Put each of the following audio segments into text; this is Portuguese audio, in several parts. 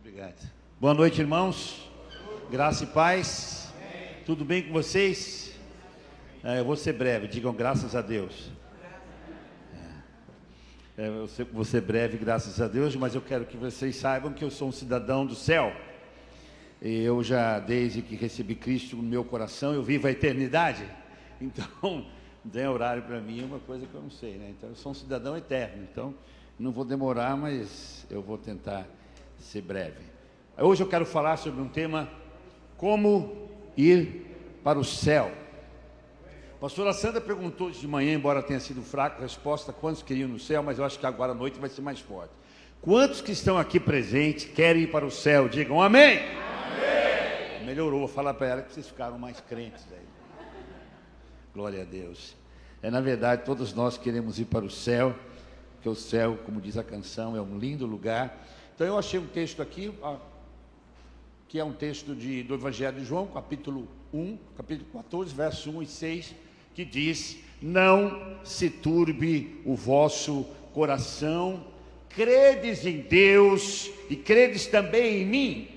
Obrigado. Boa noite, irmãos. Graça e paz. Tudo bem com vocês? Eu vou ser breve, digam graças a Deus. Eu vou ser breve, graças a Deus, mas eu quero que vocês saibam que eu sou um cidadão do céu. E eu já, desde que recebi Cristo no meu coração, eu vivo a eternidade. Então, não tem horário para mim, é uma coisa que eu não sei, né? Então, eu sou um cidadão eterno. Então, não vou demorar, mas eu vou tentar ser breve. Hoje eu quero falar sobre um tema: como ir para o céu. A pastora Sandra perguntou hoje de manhã, embora tenha sido fraca a resposta, quantos queriam ir no céu, mas eu acho que agora à noite vai ser mais forte. Quantos que estão aqui presentes querem ir para o céu? Digam amém! Amém! Melhorou, vou falar para ela que vocês ficaram mais crentes aí. Glória a Deus. Na verdade, todos nós queremos ir para o céu, porque o céu, como diz a canção, é um lindo lugar. Então eu achei um texto aqui, que é um texto do Evangelho de João, capítulo 14, verso 1 e 6, que diz: não se turbe o vosso coração, credes em Deus e credes também em mim.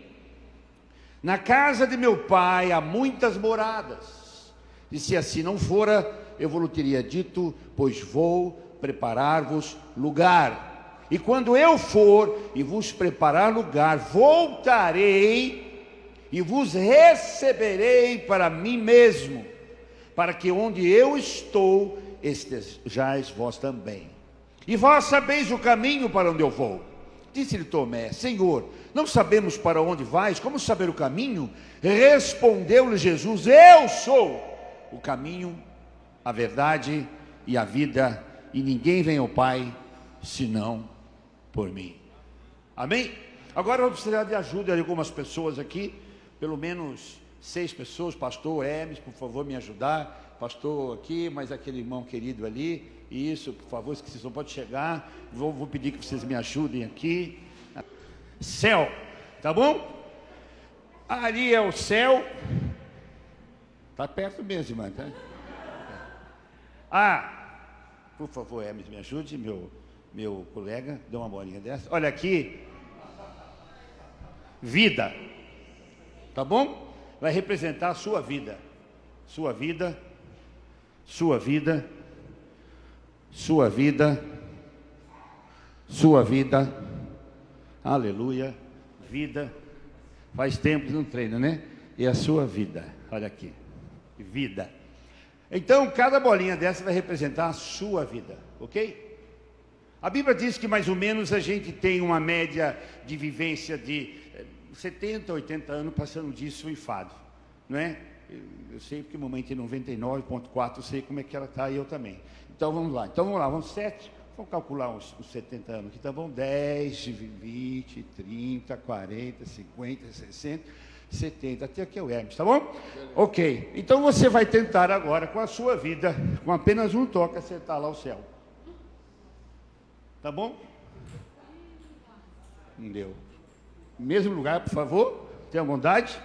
Na casa de meu pai há muitas moradas, e se assim não fora, eu vos teria dito, pois vou preparar-vos lugar. E quando eu for e vos preparar lugar, voltarei e vos receberei para mim mesmo, para que onde eu estou, estejais vós também. E vós sabeis o caminho para onde eu vou. Disse-lhe Tomé: Senhor, não sabemos para onde vais, como saber o caminho? Respondeu-lhe Jesus: eu sou o caminho, a verdade e a vida, e ninguém vem ao Pai senão por mim. Amém? Agora eu vou precisar de ajuda de algumas pessoas aqui, pelo menos 6 pessoas. Pastor Hermes, por favor, me ajudar. Pastor aqui, mas aquele irmão querido ali. Isso, por favor, esqueci, não pode chegar. Vou pedir que vocês me ajudem aqui. Céu, tá bom? Ali é o céu. Tá perto mesmo, irmã, tá? Por favor, Hermes, me ajude, meu colega, dê uma bolinha dessa. Olha aqui, vida, tá bom? Vai representar a sua vida, sua vida, sua vida, sua vida, sua vida, aleluia, vida. Faz tempo que não treina, né? E a sua vida, olha aqui, vida. Então, cada bolinha dessa vai representar a sua vida, ok? A Bíblia diz que mais ou menos a gente tem uma média de vivência de 70, 80 anos passando disso enfado, não é? Eu sei porque a mamãe tem 99,4, eu sei como é que ela está e eu também. Então vamos lá, vamos 7, vamos calcular os 70 anos aqui, tá bom? 10, 20, 30, 40, 50, 60... 70, até aqui é o Hermes, tá bom? Ok, então você vai tentar agora com a sua vida, com apenas um toque, acertar lá o céu. Tá bom? Não deu. Mesmo lugar, por favor, tenha bondade.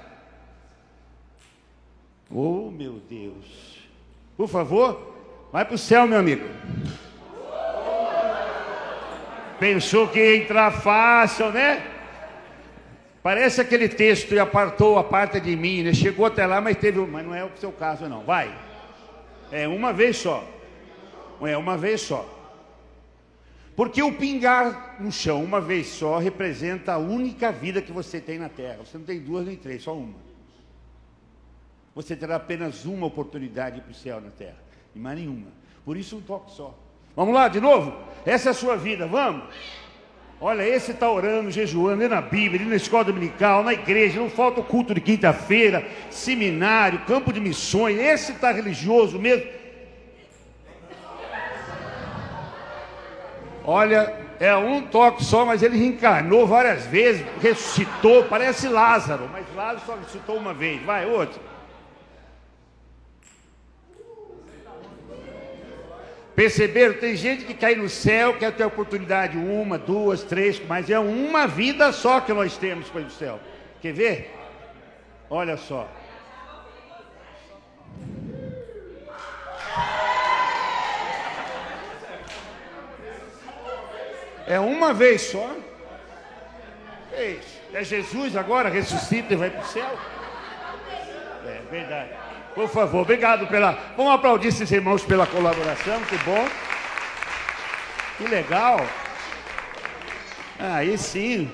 Oh, meu Deus. Por favor, vai para o céu, meu amigo. Pensou que ia entrar fácil, né? Parece aquele texto: e apartou a parte de mim, né? Chegou até lá, mas não é o seu caso não. Vai. É uma vez só. É uma vez só. Porque o pingar no chão uma vez só representa a única vida que você tem na terra. Você não tem 2 nem 3, só uma. Você terá apenas uma oportunidade para o céu na terra, e mais nenhuma. Por isso um toque só. Vamos lá de novo? Essa é a sua vida, vamos? Olha, esse está orando, jejuando, é na Bíblia, na escola dominical, na igreja, não falta o culto de quinta-feira, seminário, campo de missões. Esse está religioso mesmo. Olha, é um toque só, mas ele reencarnou várias vezes, ressuscitou, parece Lázaro, mas Lázaro só ressuscitou uma vez. Vai, outro. Perceberam? Tem gente que cai no céu, quer ter oportunidade 1, 2, 3, mas é uma vida só que nós temos para ir no céu. Quer ver? Olha só. É uma vez só. É isso. É Jesus agora, ressuscita e vai para o céu? É verdade. Por favor, obrigado pela... Vamos aplaudir esses irmãos pela colaboração, que bom. Que legal. Aí sim.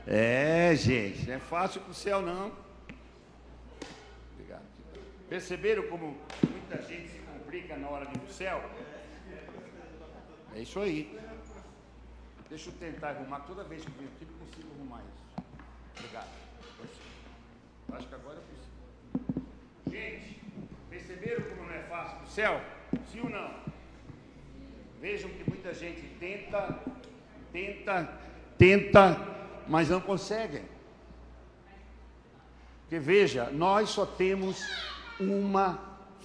É, gente, não é fácil para o céu, não. Obrigado. Perceberam como muita gente se complica na hora de ir para o céu? É isso aí. Deixa eu tentar arrumar. Toda vez que eu venho aqui, eu consigo arrumar isso. Obrigado. Acho que agora é possível. Gente, perceberam como não é fácil para o céu? Sim ou não? Vejam que muita gente tenta, mas não conseguem. Porque veja, nós só temos uma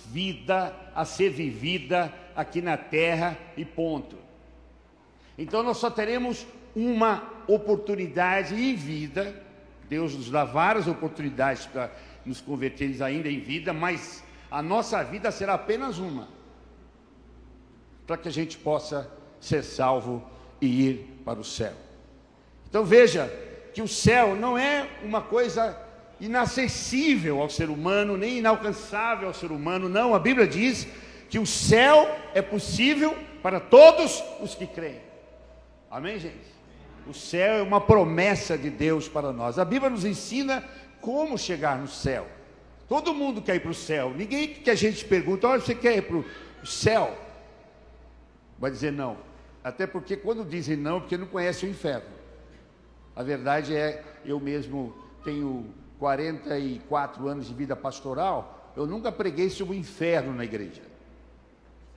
vida a ser vivida aqui na terra e ponto. Então nós só teremos uma oportunidade em vida. Deus nos dá várias oportunidades para nos convertermos ainda em vida, mas a nossa vida será apenas uma, para que a gente possa ser salvo e ir para o céu. Então veja que o céu não é uma coisa inacessível ao ser humano, nem inalcançável ao ser humano, não. A Bíblia diz que o céu é possível para todos os que creem. Amém, gente? O céu é uma promessa de Deus para nós. A Bíblia nos ensina como chegar no céu. Todo mundo quer ir para o céu. Ninguém que a gente pergunta, olha, você quer ir para o céu? Vai dizer não. Até porque quando dizem não, é porque não conhecem o inferno. A verdade é, eu mesmo tenho 44 anos de vida pastoral, eu nunca preguei sobre o inferno na igreja.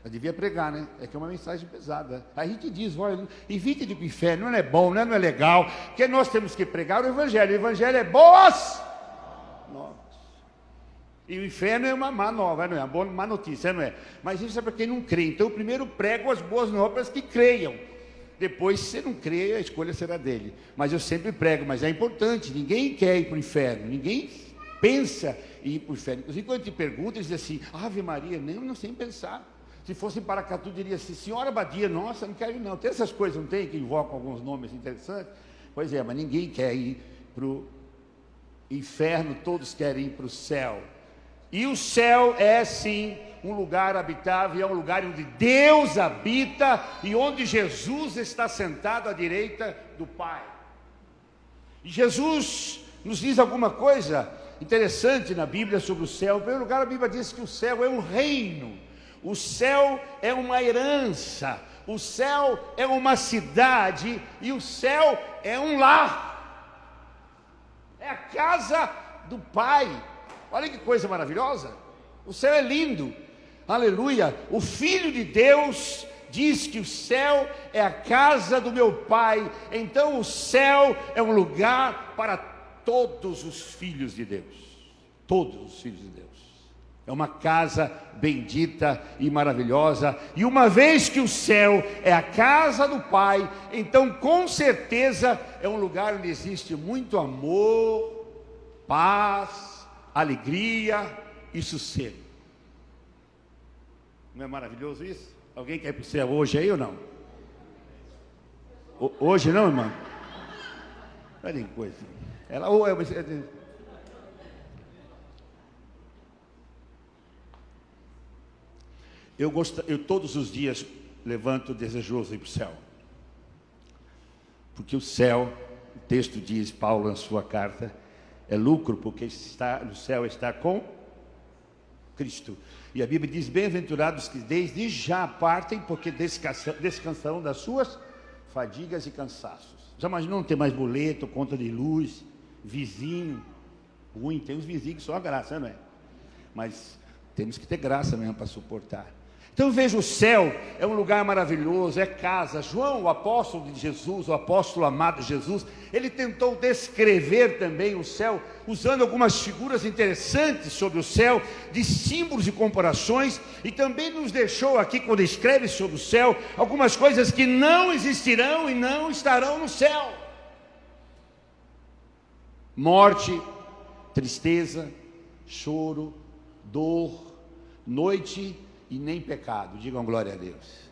Eu devia pregar, né? É que é uma mensagem pesada. Aí a gente diz, olha, evite de ir para o inferno, não é bom, não é legal, porque nós temos que pregar o evangelho é boas novas. E o inferno é uma má nova, não é? Uma má notícia, não é? Mas isso é para quem não crê. Então eu primeiro prego as boas novas que creiam. Depois, se você não crê, a escolha será dele. Mas eu sempre prego, mas é importante, ninguém quer ir para o inferno, ninguém pensa em ir para o inferno. Inclusive, quando te perguntam, eles dizem assim, Ave Maria, nem não sei pensar. Se fosse em Paracatu, diria assim, senhora Badia, nossa, não quero ir não. Tem essas coisas, não tem, que invocam alguns nomes interessantes? Pois é, mas ninguém quer ir para o inferno, todos querem ir para o céu. E o céu é sim um lugar habitável, é um lugar onde Deus habita e onde Jesus está sentado à direita do Pai. E Jesus nos diz alguma coisa interessante na Bíblia sobre o céu. Em primeiro lugar, a Bíblia diz que o céu é um reino, o céu é uma herança, o céu é uma cidade e o céu é um lar, é a casa do Pai. Olha que coisa maravilhosa, o céu é lindo, aleluia. O Filho de Deus diz que o céu é a casa do meu Pai, então o céu é um lugar para todos os filhos de Deus, todos os filhos de Deus. É uma casa bendita e maravilhosa, e uma vez que o céu é a casa do Pai, então com certeza é um lugar onde existe muito amor, paz, alegria e sossego. Não é maravilhoso isso? Alguém quer ir para o céu hoje aí ou não? Hoje não, irmão? Olha que coisa. Ela ou eu todos os dias levanto desejoso ir para o céu. Porque o céu, o texto diz, Paulo na sua carta, é lucro, porque está no céu está com Cristo. E a Bíblia diz, bem-aventurados que desde já partem, porque descansarão das suas fadigas e cansaços. Já imaginou não ter mais boleto, conta de luz, vizinho ruim? Tem uns vizinhos que só a graça, não é? Mas temos que ter graça mesmo para suportar. Então veja, o céu é um lugar maravilhoso, é casa. João, o apóstolo de Jesus, o apóstolo amado de Jesus, ele tentou descrever também o céu, usando algumas figuras interessantes sobre o céu, de símbolos e comparações, e também nos deixou aqui, quando escreve sobre o céu, algumas coisas que não existirão e não estarão no céu: morte, tristeza, choro, dor, noite e nem pecado. Digam glória a Deus.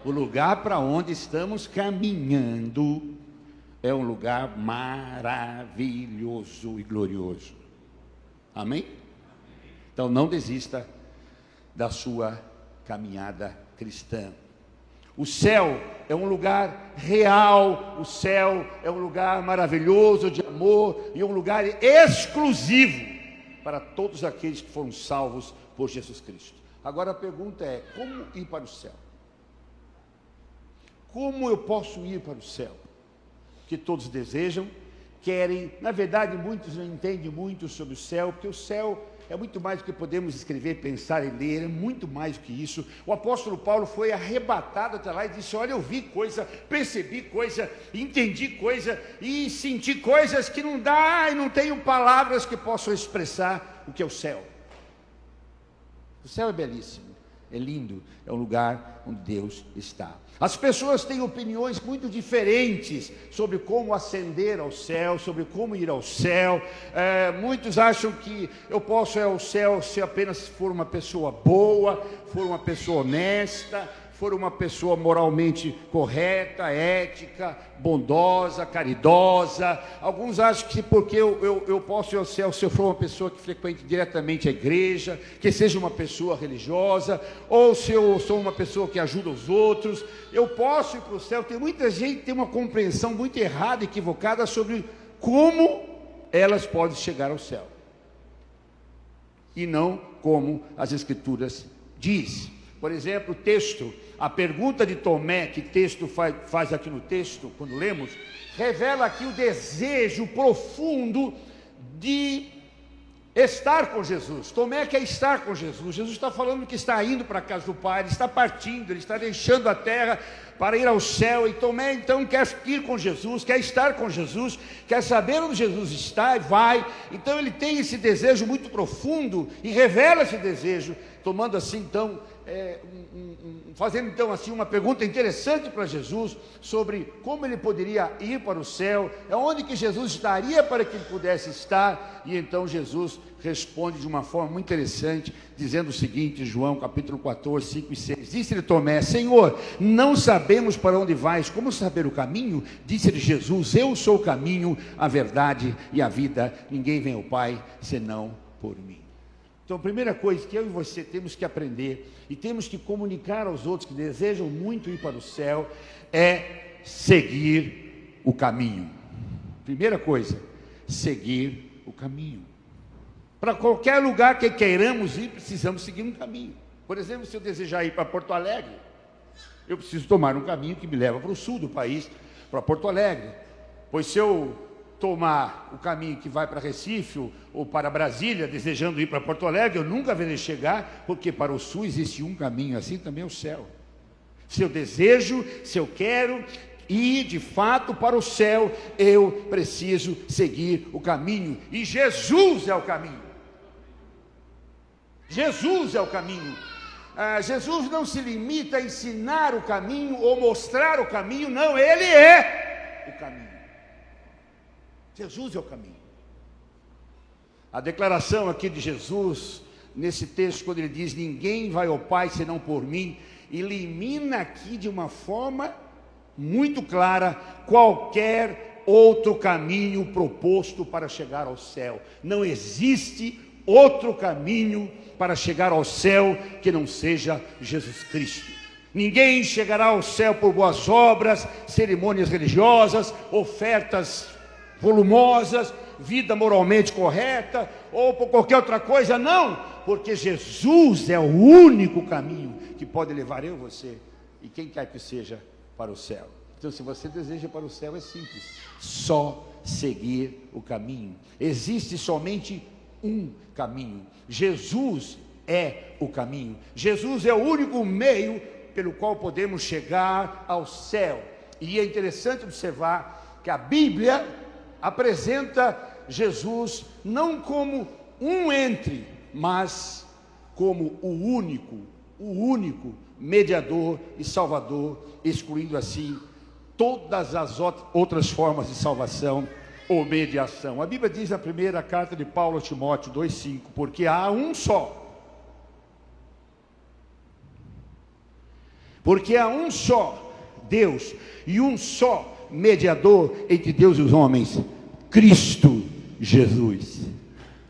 O lugar para onde estamos caminhando é um lugar maravilhoso e glorioso. Amém? Então não desista da sua caminhada cristã. O céu é um lugar real, o céu é um lugar maravilhoso de amor e um lugar exclusivo para todos aqueles que foram salvos por Jesus Cristo. Agora a pergunta é: como ir para o céu? Como eu posso ir para o céu? Que todos desejam, querem. Na verdade, muitos não entendem muito sobre o céu, porque o céu é muito mais do que podemos escrever, pensar e ler, é muito mais do que isso. O apóstolo Paulo foi arrebatado até lá e disse: olha, eu vi coisa, percebi coisa, entendi coisa e senti coisas que não dá, e não tenho palavras que possam expressar o que é o céu. O céu é belíssimo, é lindo, é um lugar onde Deus está. As pessoas têm opiniões muito diferentes sobre como ascender ao céu, sobre como ir ao céu. Muitos acham que eu posso ir ao céu se apenas for uma pessoa boa, for uma pessoa honesta, for uma pessoa moralmente correta, ética, bondosa, caridosa. Alguns acham que porque eu posso ir ao céu se eu for uma pessoa que frequente diretamente a igreja, que seja uma pessoa religiosa, ou se eu sou uma pessoa que ajuda os outros, eu posso ir para o céu. Tem muita gente que tem uma compreensão muito errada, equivocada sobre como elas podem chegar ao céu, e não como as Escrituras diz. Por exemplo, o texto, a pergunta de Tomé, que texto faz aqui no texto, quando lemos, revela aqui o desejo profundo de estar com Jesus. Tomé quer estar com Jesus. Jesus está falando que está indo para a casa do Pai, ele está partindo, ele está deixando a terra para ir ao céu, e Tomé então quer ir com Jesus, quer estar com Jesus, quer saber onde Jesus está e vai. Então ele tem esse desejo muito profundo e revela esse desejo, tomando assim então, fazendo então assim uma pergunta interessante para Jesus sobre como ele poderia ir para o céu, onde que Jesus estaria para que ele pudesse estar. E então Jesus responde de uma forma muito interessante, dizendo o seguinte, João capítulo 14, 5 e 6, disse-lhe Tomé: Senhor, não sabemos para onde vais, como saber o caminho? Disse-lhe Jesus: eu sou o caminho, a verdade e a vida, ninguém vem ao Pai senão por mim. Então, a primeira coisa que eu e você temos que aprender e temos que comunicar aos outros que desejam muito ir para o céu é seguir o caminho. Primeira coisa, seguir o caminho. Para qualquer lugar que queiramos ir, precisamos seguir um caminho. Por exemplo, se eu desejar ir para Porto Alegre, eu preciso tomar um caminho que me leva para o sul do país, para Porto Alegre. Pois se eu tomar o caminho que vai para Recife ou para Brasília, desejando ir para Porto Alegre, eu nunca verei chegar, porque para o sul existe um caminho, assim também é o céu. Se eu desejo, se eu quero ir de fato para o céu, eu preciso seguir o caminho, e Jesus é o caminho. Jesus é o caminho. Jesus não se limita a ensinar o caminho ou mostrar o caminho, não, Ele é o caminho. Jesus é o caminho. A declaração aqui de Jesus, nesse texto, quando ele diz: ninguém vai ao Pai senão por mim, elimina aqui de uma forma muito clara qualquer outro caminho proposto para chegar ao céu. Não existe outro caminho para chegar ao céu que não seja Jesus Cristo. Ninguém chegará ao céu por boas obras, cerimônias religiosas, ofertas volumosas, vida moralmente correta, ou por qualquer outra coisa, não, porque Jesus é o único caminho que pode levar eu, você e quem quer que seja para o céu. Então, se você deseja ir para o céu, é simples, só seguir o caminho. Existe somente um caminho. Jesus é o caminho. Jesus é o único meio pelo qual podemos chegar ao céu. E é interessante observar que a Bíblia apresenta Jesus não como um entre, mas como o único mediador e salvador, excluindo assim todas as outras formas de salvação ou mediação. A Bíblia diz na primeira carta de Paulo a Timóteo 2,5, porque há um só Porque há um só Deus e um só mediador entre Deus e os homens, Cristo Jesus.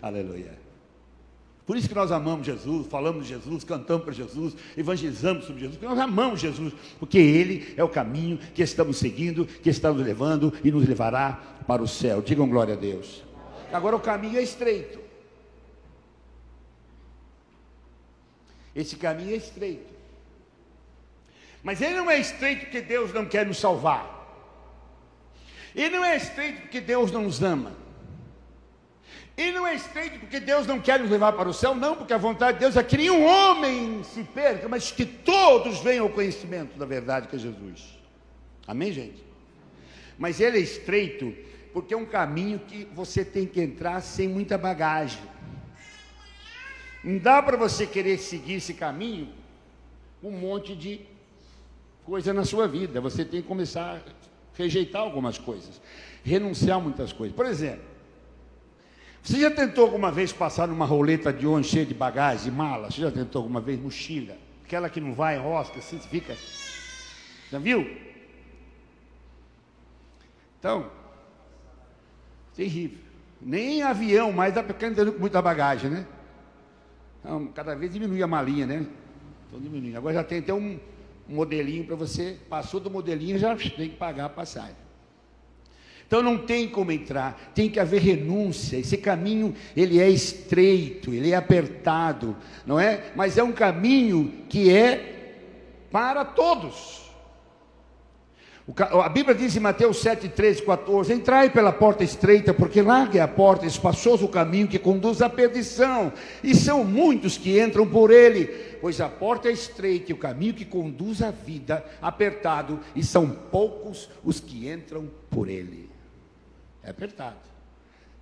Aleluia. Por isso que nós amamos Jesus, falamos de Jesus, cantamos para Jesus, evangelizamos sobre Jesus, porque nós amamos Jesus, porque Ele é o caminho que estamos seguindo, que está nos levando e nos levará para o céu. Digam glória a Deus. Agora o caminho é estreito. Esse caminho é estreito. Mas ele não é estreito porque Deus não quer nos salvar. Ele não é estreito porque Deus não nos ama. Ele não é estreito porque Deus não quer nos levar para o céu, não, porque a vontade de Deus é que nenhum homem se perca, mas que todos venham ao conhecimento da verdade que é Jesus. Amém, gente? Mas ele é estreito porque é um caminho que você tem que entrar sem muita bagagem. Não dá para você querer seguir esse caminho com um monte de coisa na sua vida. Você tem que começar a rejeitar algumas coisas, renunciar a muitas coisas. Por exemplo, você já tentou alguma vez passar numa roleta de ônibus cheia de bagagem, de mala? Você já tentou alguma vez mochila? Aquela que não vai, enrosca, assim, fica... Já viu? Então, terrível. Nem avião mais dá para ficar andando com muita bagagem, né? Então, cada vez diminui a malinha, né? Estão diminuindo. Agora já tem até um modelinho para você, passou do modelinho, já tem que pagar a passagem. Então não tem como entrar, tem que haver renúncia. Esse caminho, ele é estreito, ele é apertado, não é? Mas é um caminho que é para todos. A Bíblia diz em Mateus 7, 13, 14: entrai pela porta estreita, porque larga é a porta, espaçoso o caminho que conduz à perdição, e são muitos que entram por ele. Pois a porta é estreita e o caminho que conduz à vida apertado, e são poucos os que entram por ele. É apertado.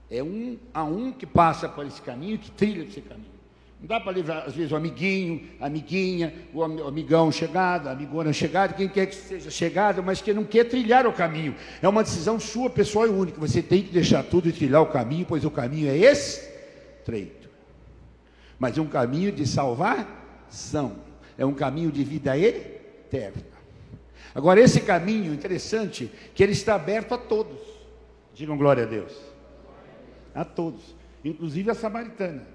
É um que passa por esse caminho, que trilha esse caminho. Não dá para levar, às vezes, o amiguinho, a amiguinha, o amigão chegado, a amigona chegada, quem quer que seja chegado, mas que não quer trilhar o caminho. É uma decisão sua, pessoal e única. Você tem que deixar tudo e trilhar o caminho, pois o caminho é estreito. Mas é um caminho de salvação. É um caminho de vida eterna. Agora, esse caminho, interessante, que ele está aberto a todos. Digam glória a Deus. A todos. Inclusive a samaritana,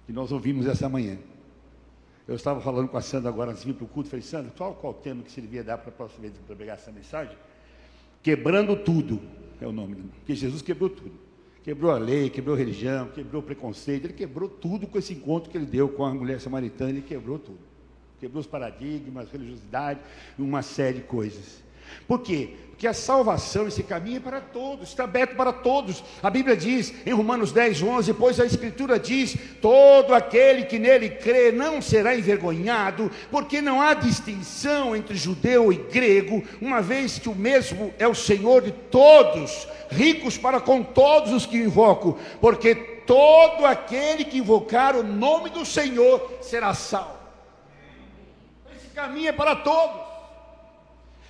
que nós ouvimos essa manhã. Eu estava falando com a Sandra agora, antes de vir para o culto, falei: Sandra, qual o tema que você devia dar para a próxima vez para pegar essa mensagem? Quebrando tudo, é o nome, porque Jesus quebrou tudo. Quebrou a lei, quebrou a religião, quebrou o preconceito, ele quebrou tudo com esse encontro que ele deu com a mulher samaritana, ele quebrou tudo. Quebrou os paradigmas, religiosidade, uma série de coisas. Por quê? Porque a salvação, esse caminho é para todos, está aberto para todos. A Bíblia diz em Romanos 10, 11, pois a Escritura diz: todo aquele que nele crê não será envergonhado, porque não há distinção entre judeu e grego, uma vez que o mesmo é o Senhor de todos, ricos para com todos os que o invocam, porque todo aquele que invocar o nome do Senhor será salvo. Esse caminho é para todos.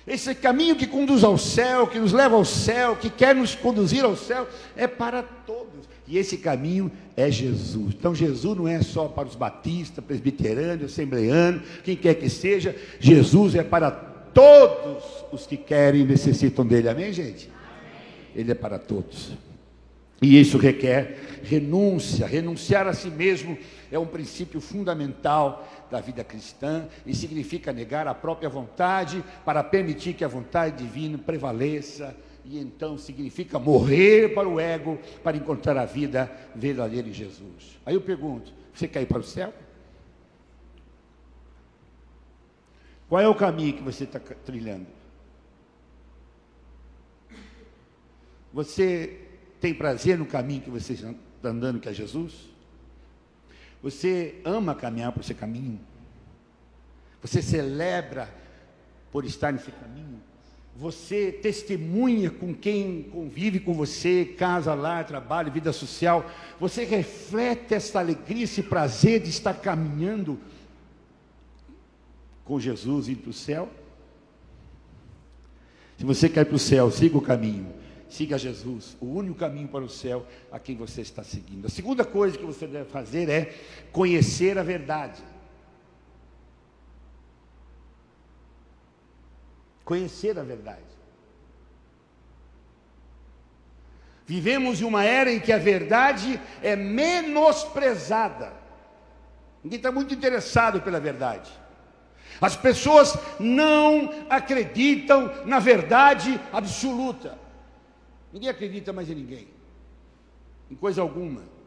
Esse caminho que conduz ao céu, que nos leva ao céu, que quer nos conduzir ao céu, é para todos. E esse caminho é Jesus. Então Jesus não é só para os batistas, presbiterianos, assembleanos, quem quer que seja. Jesus é para todos os que querem e necessitam dele. Amém, gente? Amém. Ele é para todos. E isso requer renúncia. Renunciar a si mesmo é um princípio fundamental da vida cristã, e significa negar a própria vontade para permitir que a vontade divina prevaleça, e então significa morrer para o ego para encontrar a vida verdadeira em Jesus. Aí eu pergunto: você quer ir para o céu? Qual é o caminho que você está trilhando? Você tem prazer no caminho que você está andando, que é Jesus? Você ama caminhar por esse caminho? Você celebra por estar nesse caminho? Você testemunha com quem convive com você, casa, lar, trabalho, vida social? Você reflete essa alegria, esse prazer de estar caminhando com Jesus e ir para o céu? Se você quer ir para o céu, siga o caminho. Siga Jesus, o único caminho para o céu a quem você está seguindo. A segunda coisa que você deve fazer é conhecer a verdade. Conhecer a verdade. Vivemos em uma era em que a verdade é menosprezada. Ninguém está muito interessado pela verdade. As pessoas não acreditam na verdade absoluta. Ninguém acredita mais em ninguém, em coisa alguma.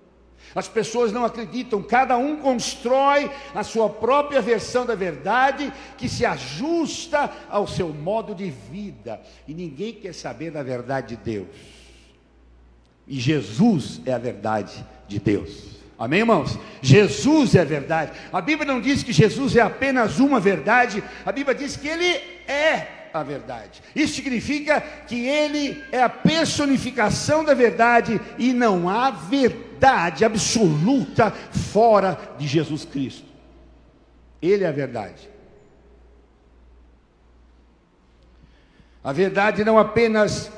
As pessoas não acreditam, cada um constrói a sua própria versão da verdade, que se ajusta ao seu modo de vida. E ninguém quer saber da verdade de Deus. E Jesus é a verdade de Deus. Amém, irmãos? Jesus é a verdade. A Bíblia não diz que Jesus é apenas uma verdade. A Bíblia diz que Ele é a verdade. Isso significa que Ele é a personificação da verdade. E não há verdade absoluta fora de Jesus Cristo. Ele é a verdade. A verdade não apenas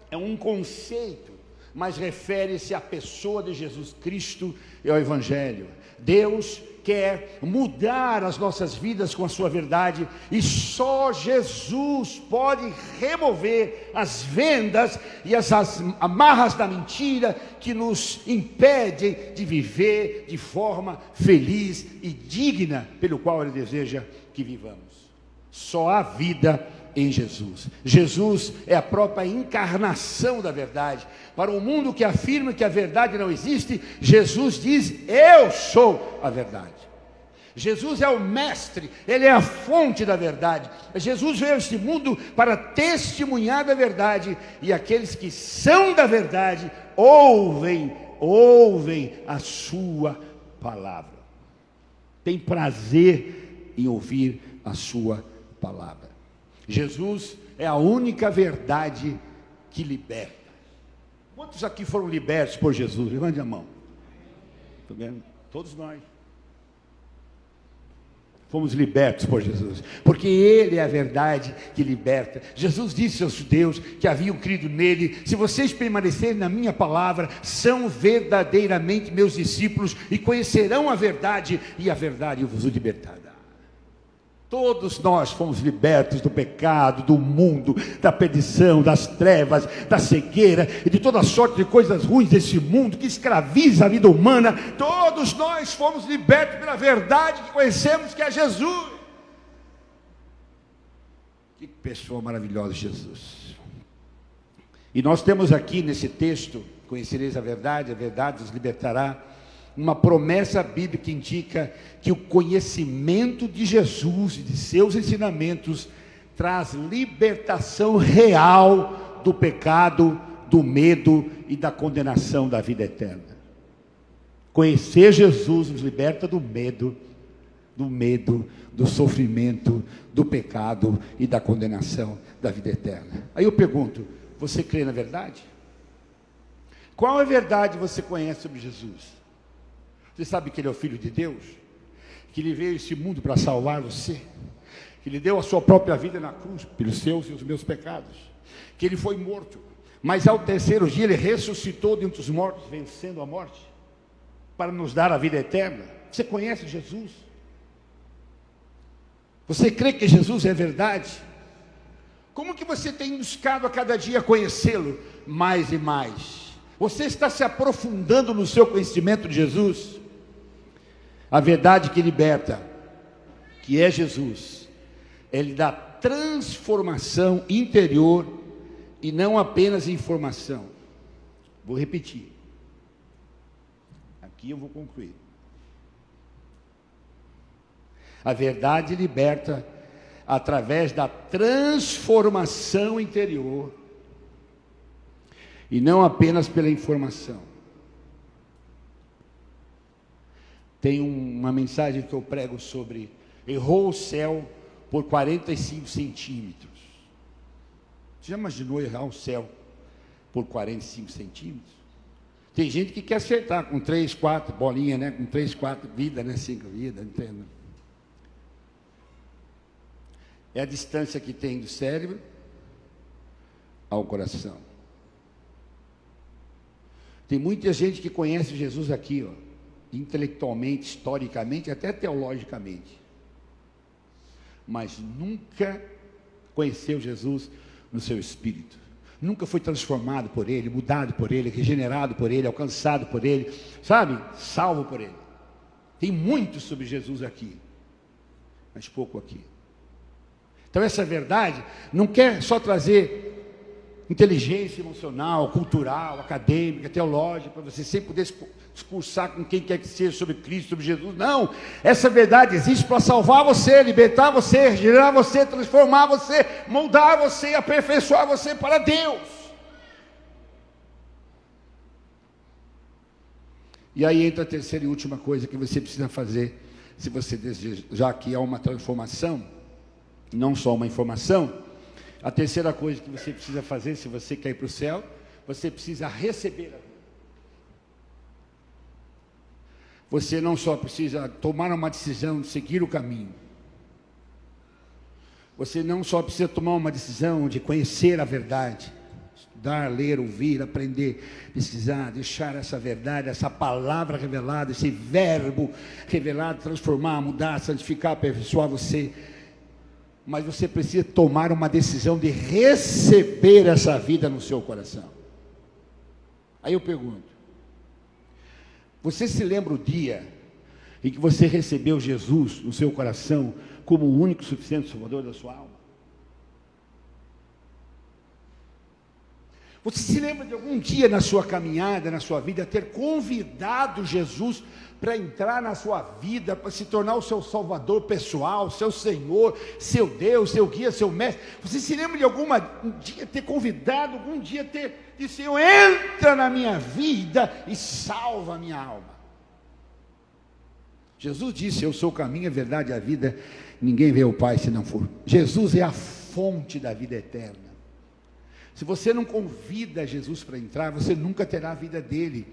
é um conceito, mas refere-se à pessoa de Jesus Cristo e ao Evangelho. Deus quer mudar as nossas vidas com a sua verdade, e só Jesus pode remover as vendas e as amarras da mentira que nos impedem de viver de forma feliz e digna pelo qual Ele deseja que vivamos. Só há vida em Jesus. Jesus é a própria encarnação da verdade. Para um mundo que afirma que a verdade não existe, Jesus diz: eu sou a verdade. Jesus é o mestre, Ele é a fonte da verdade. Jesus veio a este mundo para testemunhar da verdade, e aqueles que são da verdade ouvem a sua palavra. Tem prazer em ouvir a sua palavra. Jesus é a única verdade que liberta. Quantos aqui foram libertos por Jesus? Levante a mão. Está vendo? Todos nós fomos libertos por Jesus, porque Ele é a verdade que liberta. Jesus disse aos judeus que haviam crido nele: se vocês permanecerem na minha palavra, são verdadeiramente meus discípulos, e conhecerão a verdade, e a verdade vos libertará. Todos nós fomos libertos do pecado, do mundo, da perdição, das trevas, da cegueira e de toda sorte de coisas ruins desse mundo que escraviza a vida humana. Todos nós fomos libertos pela verdade que conhecemos, que é Jesus. Que pessoa maravilhosa, Jesus. E nós temos aqui nesse texto: conhecereis a verdade vos libertará. Uma promessa bíblica que indica que o conhecimento de Jesus e de seus ensinamentos traz libertação real do pecado, do medo e da condenação da vida eterna. Conhecer Jesus nos liberta do medo, do sofrimento, do pecado e da condenação da vida eterna. Aí eu pergunto: você crê na verdade? Qual a verdade você conhece sobre Jesus? Você sabe que Ele é o Filho de Deus? Que Ele veio a esse mundo para salvar você? Que Ele deu a sua própria vida na cruz pelos seus e os meus pecados? Que Ele foi morto, mas ao terceiro dia Ele ressuscitou dentre os mortos, vencendo a morte, para nos dar a vida eterna? Você conhece Jesus? Você crê que Jesus é verdade? Como que você tem buscado a cada dia conhecê-lo mais e mais? Você está se aprofundando no seu conhecimento de Jesus? A verdade que liberta, que é Jesus, Ele dá transformação interior e não apenas informação. Vou repetir. Aqui eu vou concluir. A verdade liberta através da transformação interior e não apenas pela informação. Tem uma mensagem que eu prego sobre: errou o céu por 45 centímetros. Você já imaginou errar o céu por 45 centímetros? Tem gente que quer acertar com 3, 4 bolinhas, né? Com 3, 4 vidas, né? 5 vidas, entendo. É a distância que tem do cérebro ao coração. Tem muita gente que conhece Jesus aqui, ó, intelectualmente, historicamente, até teologicamente, mas nunca conheceu Jesus no seu espírito. Nunca foi transformado por Ele, mudado por Ele, regenerado por Ele, alcançado por Ele, sabe? Salvo por Ele. Tem muito sobre Jesus aqui, mas pouco aqui. Então essa verdade não quer só trazer inteligência emocional, cultural, acadêmica, teológica, para você sempre poder discursar com quem quer que seja sobre Cristo, sobre Jesus. Não, essa verdade existe para salvar você, libertar você, regenerar você, transformar você, moldar você, aperfeiçoar você para Deus. E aí entra a terceira e última coisa que você precisa fazer, se você desejar que há uma transformação, não só uma informação. A terceira coisa que você precisa fazer, se você quer ir para o céu, você precisa receber a vida. Você não só precisa tomar uma decisão de seguir o caminho. Você não só precisa tomar uma decisão de conhecer a verdade, estudar, ler, ouvir, aprender, pesquisar, deixar essa verdade, essa palavra revelada, esse verbo revelado, transformar, mudar, santificar, aperfeiçoar você. Mas você precisa tomar uma decisão de receber essa vida no seu coração. Aí eu pergunto, você se lembra o dia em que você recebeu Jesus no seu coração como o único e suficiente Salvador da sua alma? Você se lembra de algum dia na sua caminhada, na sua vida, ter convidado Jesus para entrar na sua vida, para se tornar o seu Salvador pessoal, seu Senhor, seu Deus, seu guia, seu mestre? Você se lembra de algum dia ter convidado, algum dia ter dito: Senhor, entra na minha vida e salva a minha alma? Jesus disse: eu sou o caminho, a verdade e a vida, ninguém vê o Pai se não for. Jesus é a fonte da vida eterna. Se você não convida Jesus para entrar, você nunca terá a vida dele.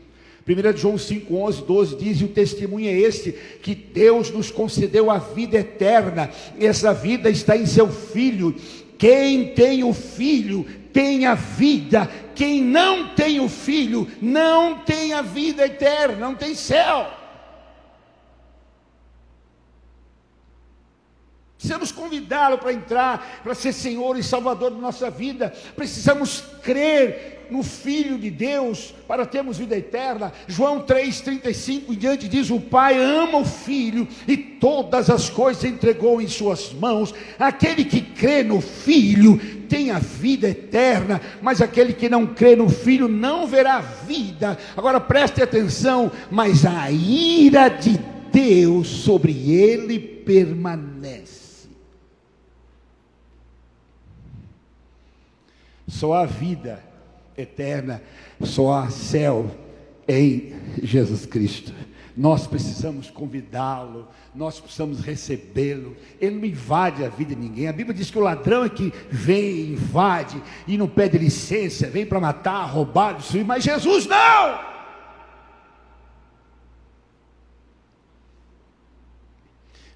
1 João 5, 11, 12 diz: e o testemunho é este, que Deus nos concedeu a vida eterna, e essa vida está em seu Filho. Quem tem o Filho tem a vida, quem não tem o Filho não tem a vida eterna, não tem céu. Precisamos convidá-lo para entrar, para ser Senhor e Salvador da nossa vida. Precisamos crer no Filho de Deus para termos vida eterna. João 3,35 em diante diz: o Pai ama o Filho e todas as coisas entregou em suas mãos. Aquele que crê no Filho tem a vida eterna, mas aquele que não crê no Filho não verá vida. Agora preste atenção: mas a ira de Deus sobre ele permanece. Só há vida eterna, só há céu em Jesus Cristo. Nós precisamos convidá-lo, nós precisamos recebê-lo. Ele não invade a vida de ninguém. A Bíblia diz que o ladrão é que vem, invade e não pede licença, vem para matar, roubar, destruir, mas Jesus não!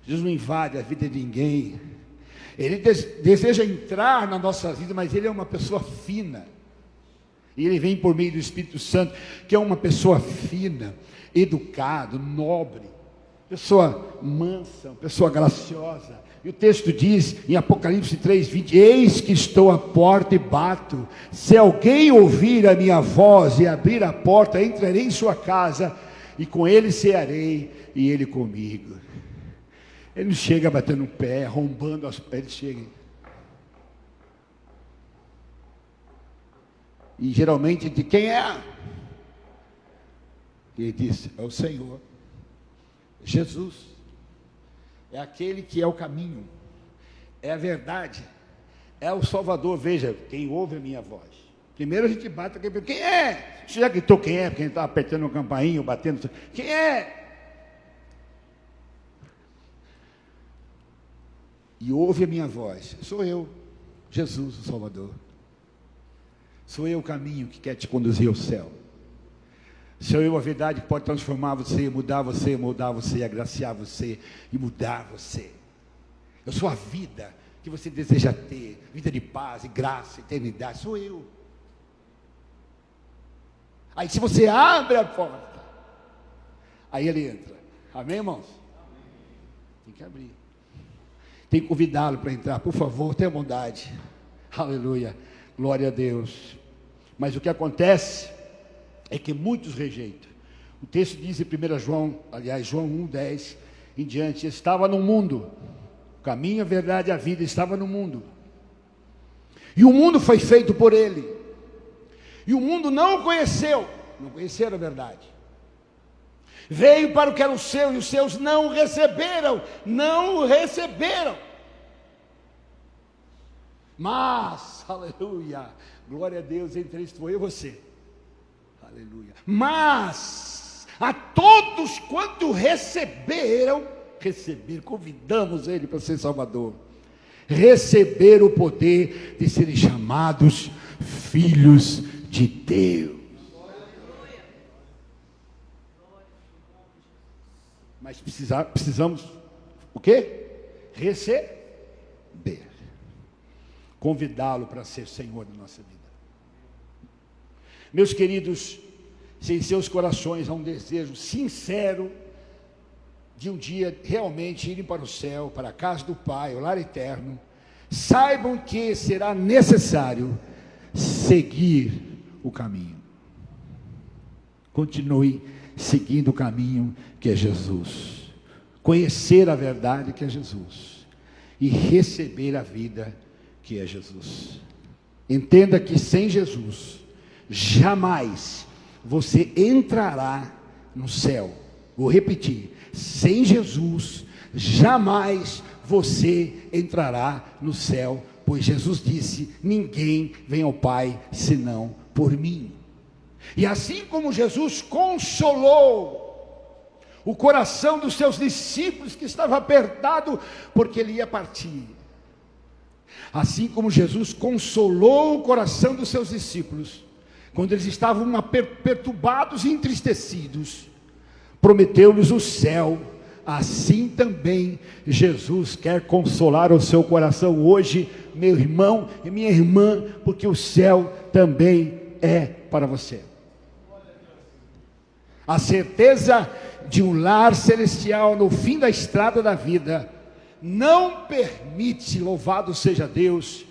Jesus não invade a vida de ninguém. Ele deseja entrar na nossa vida, mas ele é uma pessoa fina. E ele vem por meio do Espírito Santo, que é uma pessoa fina, educado, nobre, pessoa mansa, pessoa graciosa. E o texto diz em Apocalipse 3:20: eis que estou à porta e bato. Se alguém ouvir a minha voz e abrir a porta, entrarei em sua casa, e com ele cearei, e ele comigo. Ele não chega batendo o pé, arrombando as pés, ele chega. E geralmente, de quem é? Ele disse: é o Senhor, Jesus. É aquele que é o caminho, é a verdade, é o Salvador. Veja, quem ouve a minha voz. Primeiro a gente bate, quem é? Você já gritou quem é? Porque a gente está apertando o campainho, batendo. Quem é? E ouve a minha voz. Sou eu, Jesus, o Salvador. Sou eu o caminho que quer te conduzir ao céu. Sou eu a verdade que pode transformar você, mudar você, moldar você, agraciar você e mudar você. Eu sou a vida que você deseja ter, vida de paz, e graça, eternidade. Sou eu. Aí se você abre a porta, aí ele entra. Amém, irmãos? Tem que abrir. Tem que convidá-lo para entrar, por favor, tenha bondade. Aleluia, glória a Deus. Mas o que acontece é que muitos rejeitam. O texto diz em 1 João, aliás, João 1:10 em diante, estava no mundo, o caminho, a verdade e a vida estava no mundo, e o mundo foi feito por ele, e o mundo não o conheceu, não conheceram a verdade. Veio para o que era o seu, e os seus não o receberam, não o receberam. Mas, aleluia, glória a Deus, entre isto foi eu e você, aleluia. Mas a todos quanto receberam, convidamos ele para ser Salvador, receber o poder de serem chamados filhos de Deus. Mas precisamos o quê? Receber, convidá-lo para ser Senhor da nossa vida. Meus queridos, se em seus corações há um desejo sincero de um dia realmente irem para o céu, para a casa do Pai, o lar eterno, saibam que será necessário seguir o caminho. Continue seguindo o caminho que é Jesus, conhecer a verdade que é Jesus, e receber a vida que é Jesus. Entenda que sem Jesus, jamais você entrará no céu. Vou repetir, sem Jesus, jamais você entrará no céu, pois Jesus disse, ninguém vem ao Pai, senão por mim. E assim como Jesus consolou o coração dos seus discípulos, que estava apertado, porque ele ia partir, assim como Jesus consolou o coração dos seus discípulos, quando eles estavam perturbados e entristecidos, prometeu-lhes o céu. Assim também Jesus quer consolar o seu coração hoje, meu irmão e minha irmã, porque o céu também é para você. A certeza de um lar celestial no fim da estrada da vida não permite, louvado seja Deus,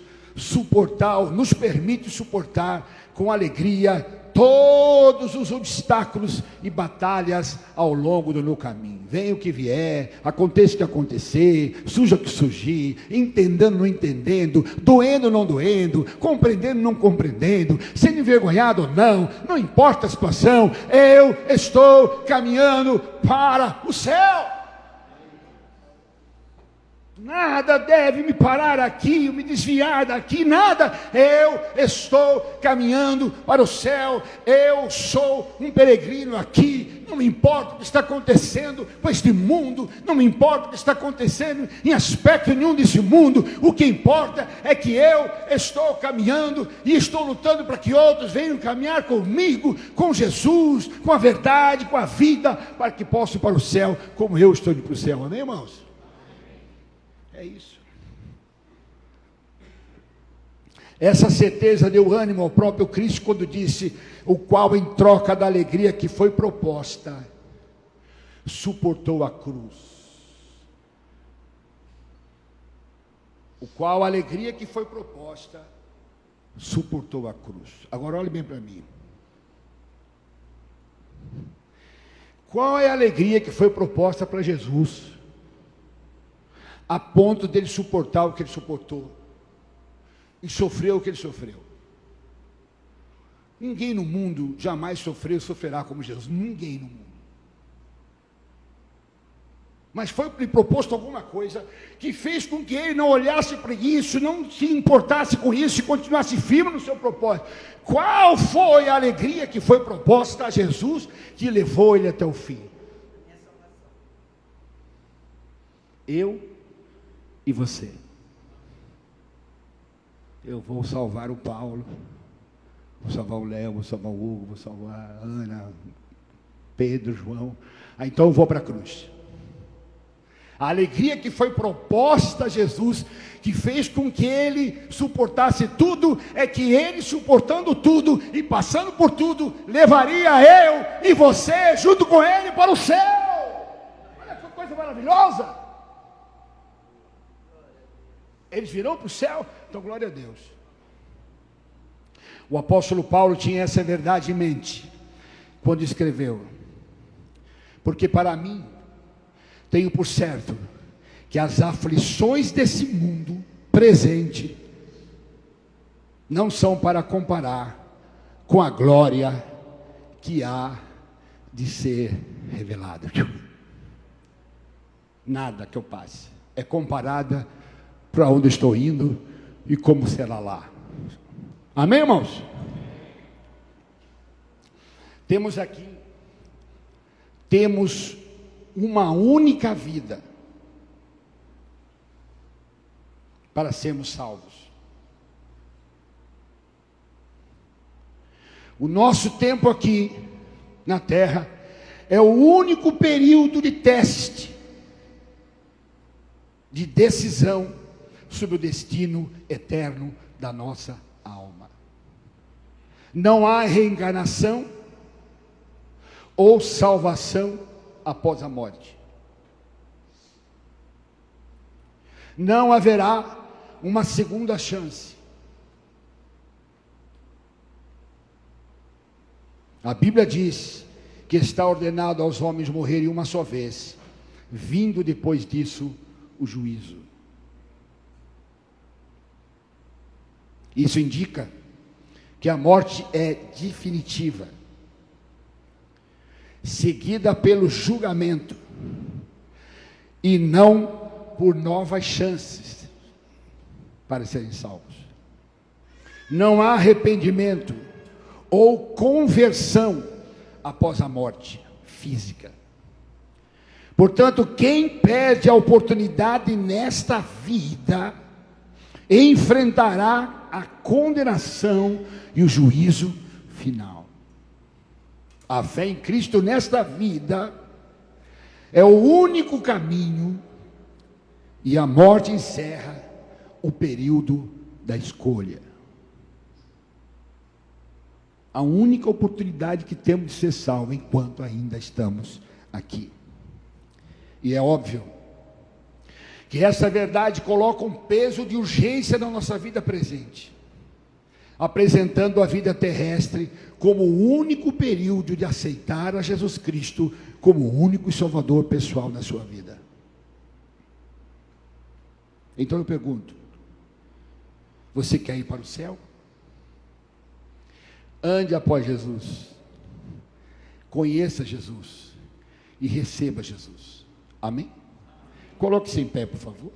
nos permite suportar com alegria todos os obstáculos e batalhas ao longo do meu caminho. Venha o que vier, aconteça o que acontecer, surja o que surgir, entendendo, não entendendo, doendo, não doendo, compreendendo, não compreendendo, sendo envergonhado ou não, não importa a situação, eu estou caminhando para o céu. Nada deve me parar aqui, me desviar daqui, nada. Eu estou caminhando para o céu. Eu sou um peregrino aqui. Não me importa o que está acontecendo com este mundo, não me importa o que está acontecendo em aspecto nenhum desse mundo. O que importa é que eu estou caminhando e estou lutando para que outros venham caminhar comigo, com Jesus, com a verdade, com a vida, para que possam ir para o céu, como eu estou indo para o céu. Amém, irmãos? É isso. Essa certeza deu ânimo ao próprio Cristo quando disse, o qual em troca da alegria que foi proposta, suportou a cruz. O qual a alegria que foi proposta, suportou a cruz. Agora olhe bem para mim. Qual é a alegria que foi proposta para Jesus, a ponto dele suportar o que ele suportou, e sofreu o que ele sofreu? Ninguém no mundo jamais sofreu e sofrerá como Jesus, ninguém no mundo. Mas foi-lhe proposto alguma coisa que fez com que ele não olhasse para isso, não se importasse com isso e continuasse firme no seu propósito. Qual foi a alegria que foi proposta a Jesus, que levou ele até o fim? Eu e você. Eu vou salvar o Paulo, vou salvar o Léo, vou salvar o Hugo, vou salvar a Ana, Pedro, João. Então eu vou para a cruz. A alegria que foi proposta a Jesus, que fez com que ele suportasse tudo, é que ele, suportando tudo e passando por tudo, levaria eu e você junto com ele para o céu. Olha que coisa maravilhosa. eles virão para o céu, então glória a Deus. O apóstolo Paulo tinha essa verdade em mente, quando escreveu: porque para mim, tenho por certo, que as aflições desse mundo presente, não são para comparar com a glória que há de ser revelada. Nada que eu passe é comparada para onde estou indo e como será lá. Amém, irmãos? Temos uma única vida para sermos salvos. O nosso tempo aqui na terra é o único período de teste, de decisão sobre o destino eterno da nossa alma. Não há reencarnação ou salvação após a morte. Não haverá uma segunda chance. A Bíblia diz que está ordenado aos homens morrerem uma só vez, vindo depois disso o juízo. Isso indica que a morte é definitiva, seguida pelo julgamento, e não por novas chances para serem salvos. Não há arrependimento ou conversão após a morte física. Portanto, quem perde a oportunidade nesta vida, enfrentará a condenação e o juízo final. A fé em Cristo nesta vida é o único caminho, e a morte encerra o período da escolha. A única oportunidade que temos de ser salvos enquanto ainda estamos aqui. E é óbvio que essa verdade coloca um peso de urgência na nossa vida presente, apresentando a vida terrestre como o único período de aceitar a Jesus Cristo como o único Salvador pessoal na sua vida. Então eu pergunto: você quer ir para o céu? Ande após Jesus, conheça Jesus e receba Jesus. Amém? Coloque-se em pé, por favor.